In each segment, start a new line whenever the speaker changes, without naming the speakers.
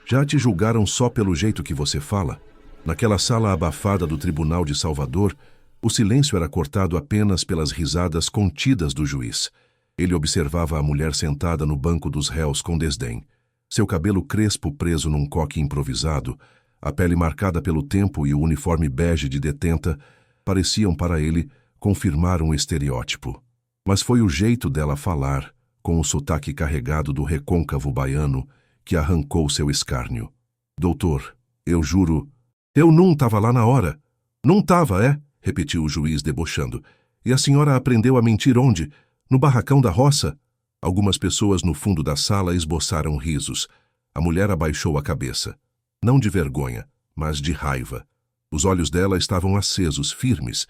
Já te julgaram só pelo jeito que você fala? Naquela sala abafada do Tribunal de Salvador, o silêncio era cortado apenas pelas risadas contidas do juiz. Ele observava a mulher sentada no banco dos réus com desdém. Seu cabelo crespo preso num coque improvisado, a pele marcada pelo tempo e o uniforme bege de detenta pareciam para ele confirmar um estereótipo. Mas foi o jeito dela falar, com o sotaque carregado do recôncavo baiano, que arrancou seu escárnio. Doutor, eu juro... Eu não tava lá na hora. Não tava, é? Repetiu o juiz debochando. E a senhora aprendeu a mentir onde? No barracão da roça? Algumas pessoas no fundo da sala esboçaram risos. A mulher abaixou a cabeça. Não de vergonha, mas de raiva. Os olhos dela estavam acesos, firmes.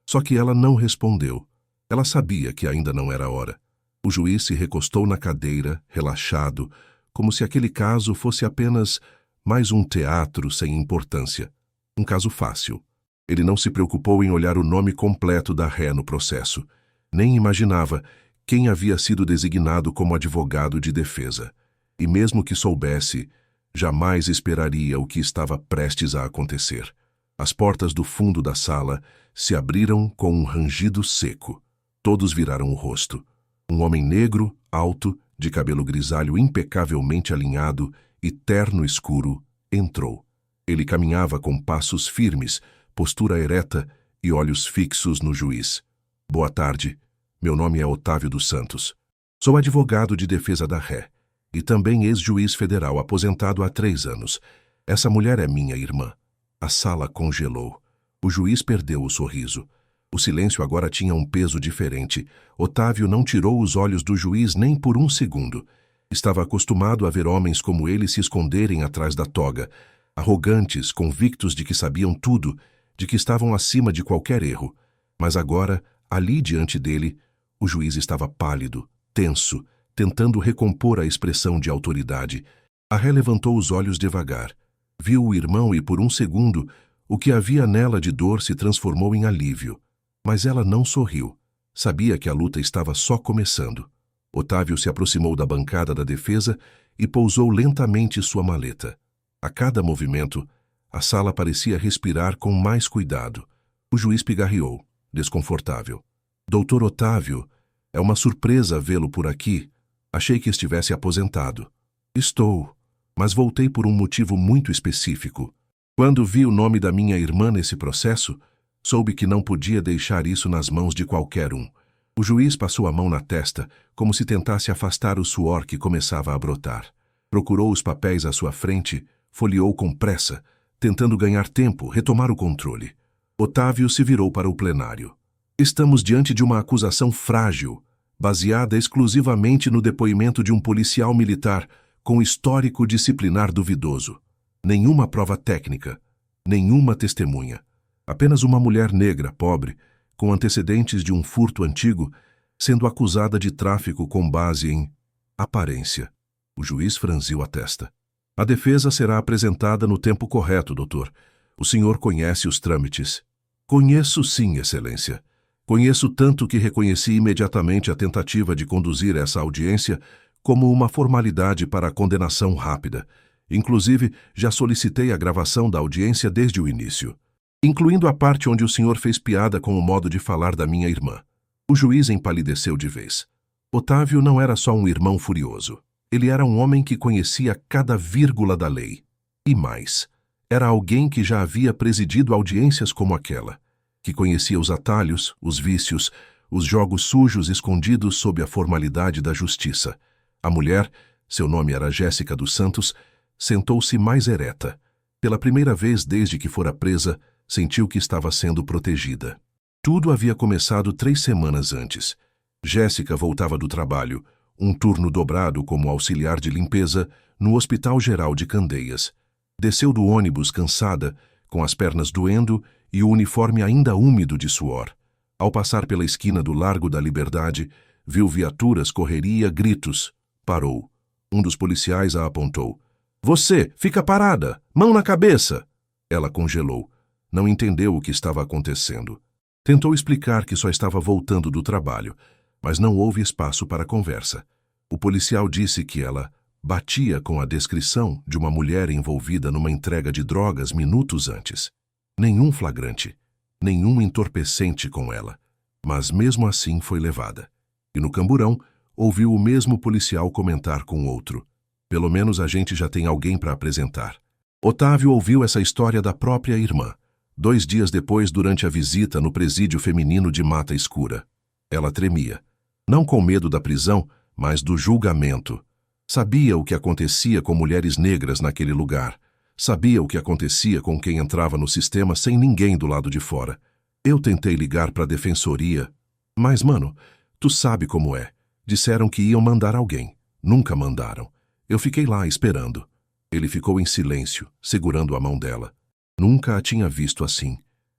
Só que ela não respondeu. Ela sabia que ainda não era hora. O juiz se recostou na cadeira, relaxado, como se aquele caso fosse apenas mais um teatro sem importância. Um caso fácil. Ele não se preocupou em olhar o nome completo da ré no processo. Nem imaginava quem havia sido designado como advogado de defesa. E mesmo que soubesse, jamais esperaria o que estava prestes a acontecer. As portas do fundo da sala se abriram com um rangido seco. Todos viraram o rosto. Um homem negro, alto, de cabelo grisalho impecavelmente alinhado e terno escuro, entrou. Ele caminhava com passos firmes, postura ereta e olhos fixos no juiz. Boa tarde. Meu nome é Otávio dos Santos. Sou advogado de defesa da ré e também ex-juiz federal aposentado há 3 anos. Essa mulher é minha irmã. A sala congelou. O juiz perdeu o sorriso. O silêncio agora tinha um peso diferente. Otávio não tirou os olhos do juiz nem por um segundo. Estava acostumado a ver homens como ele se esconderem atrás da toga, arrogantes, convictos de que sabiam tudo, de que estavam acima de qualquer erro. Mas agora, ali diante dele, o juiz estava pálido, tenso, tentando recompor a expressão de autoridade. A ré levantou os olhos devagar. Viu o irmão e, por um segundo, o que havia nela de dor se transformou em alívio. Mas ela não sorriu. Sabia que a luta estava só começando. Otávio se aproximou da bancada da defesa e pousou lentamente sua maleta. A cada movimento, a sala parecia respirar com mais cuidado. O juiz pigarreou, desconfortável. Doutor Otávio, é uma surpresa vê-lo por aqui. Achei que estivesse aposentado. Estou, mas voltei por um motivo muito específico. Quando vi o nome da minha irmã nesse processo, soube que não podia deixar isso nas mãos de qualquer um. O juiz passou a mão na testa, como se tentasse afastar o suor que começava a brotar. Procurou os papéis à sua frente, folheou com pressa, tentando ganhar tempo, retomar o controle. Otávio se virou para o plenário. Estamos diante de uma acusação frágil, baseada exclusivamente no depoimento de um policial militar com histórico disciplinar duvidoso. Nenhuma prova técnica, nenhuma testemunha. Apenas uma mulher negra, pobre, com antecedentes de um furto antigo, sendo acusada de tráfico com base em aparência. O juiz franziu a testa. A defesa será apresentada no tempo correto, doutor. O senhor conhece os trâmites. Conheço sim, excelência. Conheço tanto que reconheci imediatamente a tentativa de conduzir essa audiência como uma formalidade para a condenação rápida. Inclusive, já solicitei a gravação da audiência desde o início, incluindo a parte onde o senhor fez piada com o modo de falar da minha irmã. O juiz empalideceu de vez. Otávio não era só um irmão furioso. Ele era um homem que conhecia cada vírgula da lei. E mais, era alguém que já havia presidido audiências como aquela, que conhecia os atalhos, os vícios, os jogos sujos escondidos sob a formalidade da justiça. A mulher, seu nome era Jéssica dos Santos, sentou-se mais ereta. Pela primeira vez desde que fora presa, sentiu que estava sendo protegida. Tudo havia começado 3 semanas antes. Jéssica voltava do trabalho, um turno dobrado como auxiliar de limpeza, no Hospital Geral de Candeias. Desceu do ônibus cansada, com as pernas doendo e o uniforme ainda úmido de suor. Ao passar pela esquina do Largo da Liberdade, viu viaturas, correria, gritos. Parou. Um dos policiais a apontou. Você, fica parada! Mão na cabeça! Ela congelou. Não entendeu o que estava acontecendo. Tentou explicar que só estava voltando do trabalho, mas não houve espaço para conversa. O policial disse que ela batia com a descrição de uma mulher envolvida numa entrega de drogas minutos antes. Nenhum flagrante, nenhum entorpecente com ela, mas mesmo assim foi levada. E no camburão, ouviu o mesmo policial comentar com outro: pelo menos a gente já tem alguém para apresentar. Otávio ouviu essa história da própria irmã, 2 dias depois, durante a visita no presídio feminino de Mata Escura. Ela tremia, não com medo da prisão, mas do julgamento. Sabia o que acontecia com mulheres negras naquele lugar. Sabia o que acontecia com quem entrava no sistema sem ninguém do lado de fora. Eu tentei ligar para a defensoria, mas, mano, tu sabe como é. Disseram que iam mandar alguém. Nunca mandaram. Eu fiquei lá esperando. Ele ficou em silêncio, segurando a mão dela. Nunca a tinha visto assim.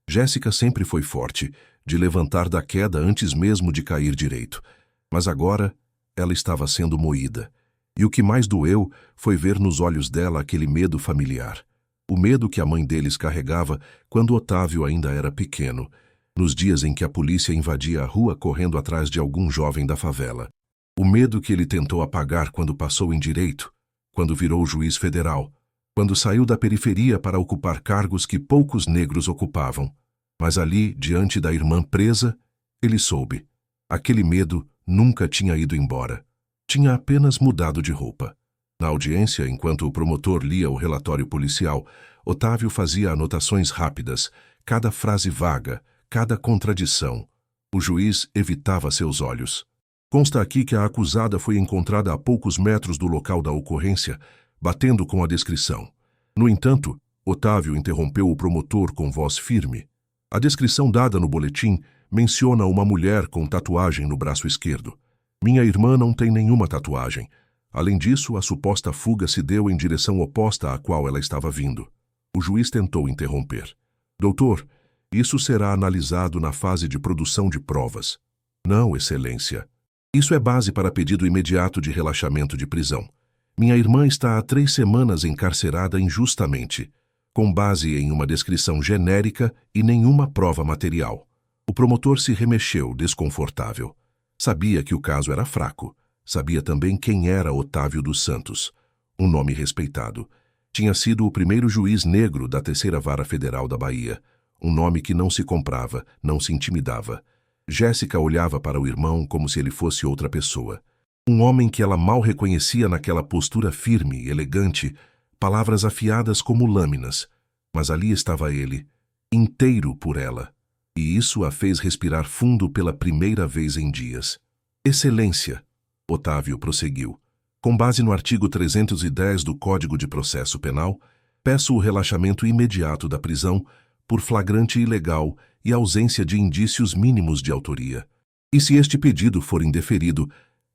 Jéssica sempre foi forte, de levantar da queda antes mesmo de cair direito. Mas agora, ela estava sendo moída. E o que mais doeu foi ver nos olhos dela aquele medo familiar. O medo que a mãe deles carregava quando Otávio ainda era pequeno, nos dias em que a polícia invadia a rua correndo atrás de algum jovem da favela. O medo que ele tentou apagar quando passou em direito, quando virou juiz federal, quando saiu da periferia para ocupar cargos que poucos negros ocupavam. Mas ali, diante da irmã presa, ele soube. Aquele medo nunca tinha ido embora. Tinha apenas mudado de roupa. Na audiência, enquanto o promotor lia o relatório policial, Otávio fazia anotações rápidas, cada frase vaga, cada contradição. O juiz evitava seus olhos. Consta aqui que a acusada foi encontrada a poucos metros do local da ocorrência, batendo com a descrição. No entanto, Otávio interrompeu o promotor com voz firme. A descrição dada no boletim menciona uma mulher com tatuagem no braço esquerdo. Minha irmã não tem nenhuma tatuagem. Além disso, a suposta fuga se deu em direção oposta à qual ela estava vindo. O juiz tentou interromper. Doutor, isso será analisado na fase de produção de provas. Não, Excelência. Isso é base para pedido imediato de relaxamento de prisão. Minha irmã está há 3 semanas encarcerada injustamente, com base em uma descrição genérica e nenhuma prova material. O promotor se remexeu, desconfortável. Sabia que o caso era fraco. Sabia também quem era Otávio dos Santos, um nome respeitado. Tinha sido o primeiro juiz negro da 3ª Vara Federal da Bahia, um nome que não se comprava, não se intimidava. Jéssica olhava para o irmão como se ele fosse outra pessoa. Um homem que ela mal reconhecia naquela postura firme, elegante, palavras afiadas como lâminas. Mas ali estava ele, inteiro por ela. E isso a fez respirar fundo pela primeira vez em dias. Excelência, Otávio prosseguiu. Com base no artigo 310 do Código de Processo Penal, peço o relaxamento imediato da prisão por flagrante ilegal e ausência de indícios mínimos de autoria. E se este pedido for indeferido,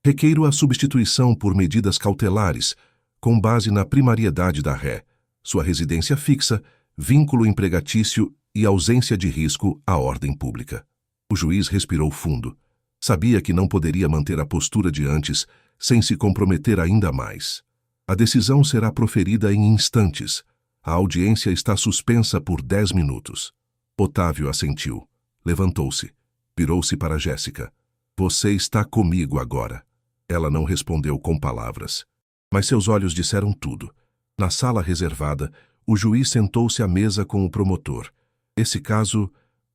requeiro a substituição por medidas cautelares, com base na primariedade da ré, sua residência fixa, vínculo empregatício e ausência de risco à ordem pública. O juiz respirou fundo. Sabia que não poderia manter a postura de antes, sem se comprometer ainda mais. A decisão será proferida em instantes. A audiência está suspensa por 10 minutos. Otávio assentiu. Levantou-se. Virou-se para Jéssica. Você está comigo agora. Ela não respondeu com palavras. Mas seus olhos disseram tudo. Na sala reservada, o juiz sentou-se à mesa com o promotor. Esse caso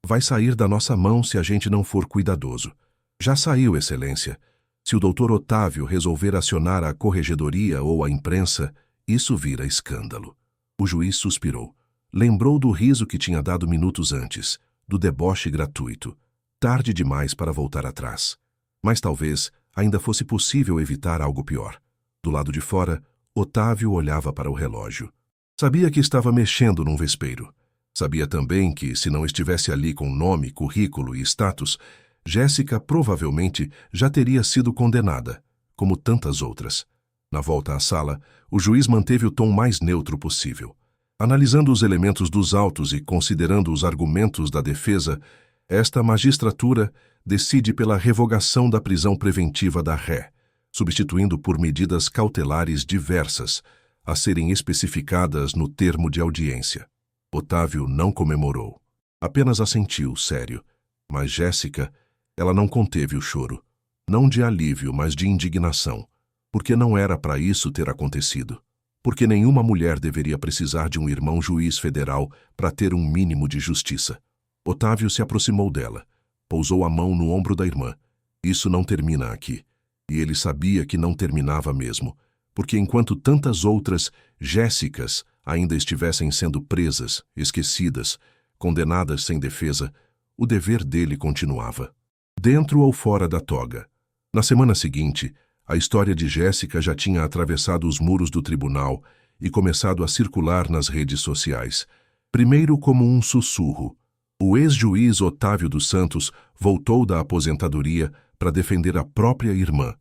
vai sair da nossa mão se a gente não for cuidadoso. Já saiu, Excelência. Se o doutor Otávio resolver acionar a corregedoria ou a imprensa, isso vira escândalo. O juiz suspirou. Lembrou do riso que tinha dado minutos antes, do deboche gratuito. Tarde demais para voltar atrás. Mas talvez ainda fosse possível evitar algo pior. Do lado de fora, Otávio olhava para o relógio. Sabia que estava mexendo num vespeiro. Sabia também que, se não estivesse ali com nome, currículo e status, Jéssica provavelmente já teria sido condenada, como tantas outras. Na volta à sala, o juiz manteve o tom mais neutro possível. Analisando os elementos dos autos e considerando os argumentos da defesa, esta magistratura decide pela revogação da prisão preventiva da ré, substituindo por medidas cautelares diversas, a serem especificadas no termo de audiência. Otávio não comemorou. Apenas assentiu, sério. Mas Jéssica, ela não conteve o choro. Não de alívio, mas de indignação. Porque não era para isso ter acontecido. Porque nenhuma mulher deveria precisar de um irmão juiz federal para ter um mínimo de justiça. Otávio se aproximou dela, pousou a mão no ombro da irmã. Isso não termina aqui. E ele sabia que não terminava mesmo, porque enquanto tantas outras Jéssicas ainda estivessem sendo presas, esquecidas, condenadas sem defesa, o dever dele continuava. Dentro ou fora da toga. Na semana seguinte, a história de Jéssica já tinha atravessado os muros do tribunal e começado a circular nas redes sociais. Primeiro como um sussurro. O ex-juiz Otávio dos Santos voltou da aposentadoria para defender a própria irmã.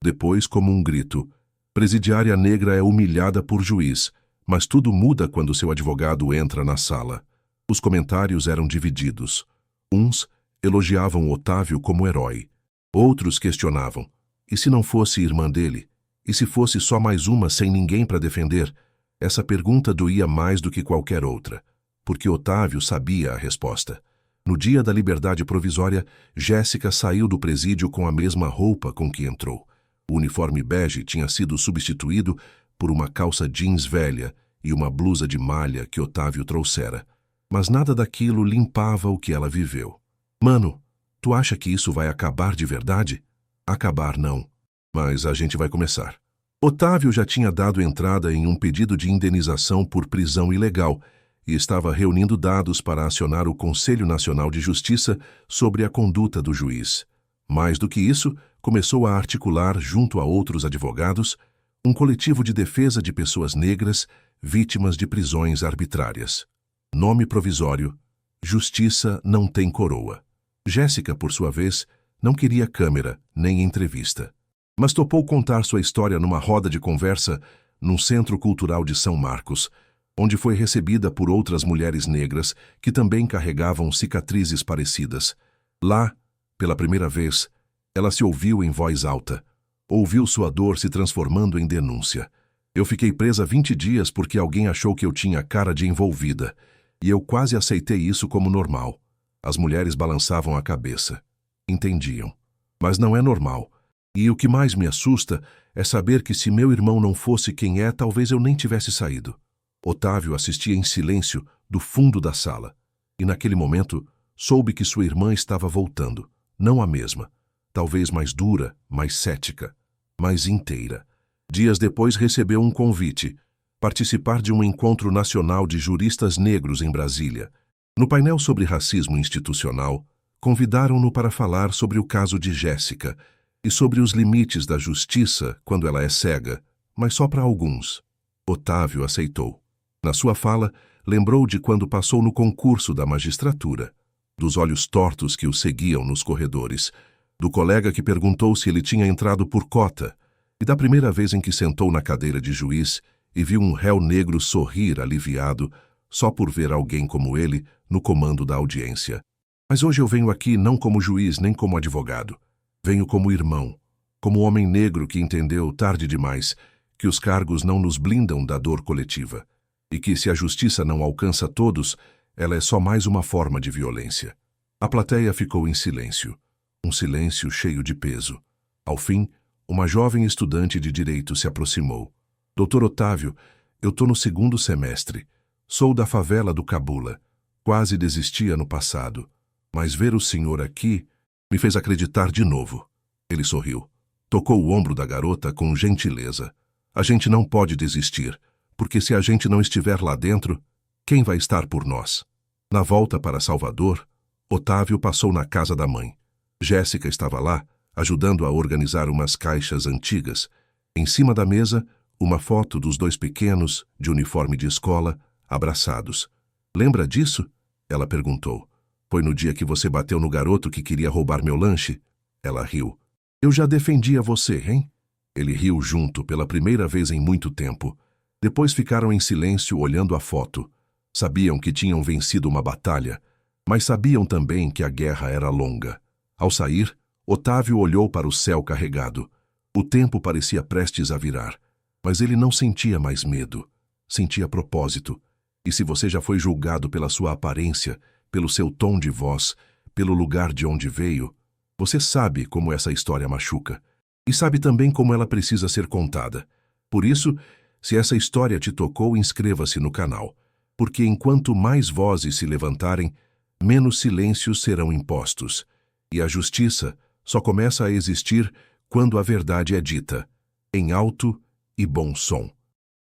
Depois como um grito. Presidiária negra é humilhada por juiz, mas tudo muda quando seu advogado entra na sala. Os comentários eram divididos. Uns elogiavam Otávio como herói. Outros questionavam. E se não fosse irmã dele? E se fosse só mais uma sem ninguém para defender? Essa pergunta doía mais do que qualquer outra, porque Otávio sabia a resposta. No dia da liberdade provisória, Jéssica saiu do presídio com a mesma roupa com que entrou. O uniforme bege tinha sido substituído por uma calça jeans velha e uma blusa de malha que Otávio trouxera. Mas nada daquilo limpava o que ela viveu. Mano, tu acha que isso vai acabar de verdade? Acabar não, mas a gente vai começar. Otávio já tinha dado entrada em um pedido de indenização por prisão ilegal e estava reunindo dados para acionar o Conselho Nacional de Justiça sobre a conduta do juiz. Mais do que isso, começou a articular, junto a outros advogados, um coletivo de defesa de pessoas negras vítimas de prisões arbitrárias. Nome provisório: Justiça não tem coroa. Jéssica, por sua vez, não queria câmera nem entrevista, mas topou contar sua história numa roda de conversa num centro cultural de São Marcos, onde foi recebida por outras mulheres negras que também carregavam cicatrizes parecidas. Lá, pela primeira vez, ela se ouviu em voz alta. Ouviu sua dor se transformando em denúncia. Eu fiquei presa 20 dias porque alguém achou que eu tinha cara de envolvida, e eu quase aceitei isso como normal. As mulheres balançavam a cabeça. Entendiam. Mas não é normal. E o que mais me assusta é saber que se meu irmão não fosse quem é, talvez eu nem tivesse saído. Otávio assistia em silêncio do fundo da sala. E naquele momento, soube que sua irmã estava voltando. Não a mesma. Talvez mais dura, mais cética, mais inteira. Dias depois recebeu um convite. Participar de um encontro nacional de juristas negros em Brasília. No painel sobre racismo institucional, convidaram-no para falar sobre o caso de Jéssica e sobre os limites da justiça quando ela é cega, mas só para alguns. Otávio aceitou. Na sua fala, lembrou de quando passou no concurso da magistratura, dos olhos tortos que o seguiam nos corredores, do colega que perguntou se ele tinha entrado por cota e da primeira vez em que sentou na cadeira de juiz e viu um réu negro sorrir aliviado só por ver alguém como ele no comando da audiência. Mas hoje eu venho aqui não como juiz nem como advogado. Venho como irmão, como homem negro que entendeu, tarde demais, que os cargos não nos blindam da dor coletiva e que, se a justiça não alcança todos, ela é só mais uma forma de violência. A plateia ficou em silêncio, um silêncio cheio de peso. Ao fim, uma jovem estudante de direito se aproximou. Doutor Otávio, eu tô no 2º semestre. Sou da favela do Cabula. Quase desisti ano passado. Mas ver o senhor aqui me fez acreditar de novo. Ele sorriu. Tocou o ombro da garota com gentileza. A gente não pode desistir, porque se a gente não estiver lá dentro, quem vai estar por nós? Na volta para Salvador, Otávio passou na casa da mãe. Jéssica estava lá, ajudando a organizar umas caixas antigas. Em cima da mesa, uma foto dos 2 pequenos, de uniforme de escola, abraçados. Lembra disso? Ela perguntou. Foi no dia que você bateu no garoto que queria roubar meu lanche? Ela riu. Eu já defendia você, hein? Ele riu junto pela primeira vez em muito tempo. Depois ficaram em silêncio olhando a foto. Sabiam que tinham vencido uma batalha, mas sabiam também que a guerra era longa. Ao sair, Otávio olhou para o céu carregado. O tempo parecia prestes a virar, mas ele não sentia mais medo. Sentia propósito. E se você já foi julgado pela sua aparência, pelo seu tom de voz, pelo lugar de onde veio, você sabe como essa história machuca. E sabe também como ela precisa ser contada. Por isso, se essa história te tocou, inscreva-se no canal, porque enquanto mais vozes se levantarem, menos silêncios serão impostos. E a justiça só começa a existir quando a verdade é dita, em alto e bom som.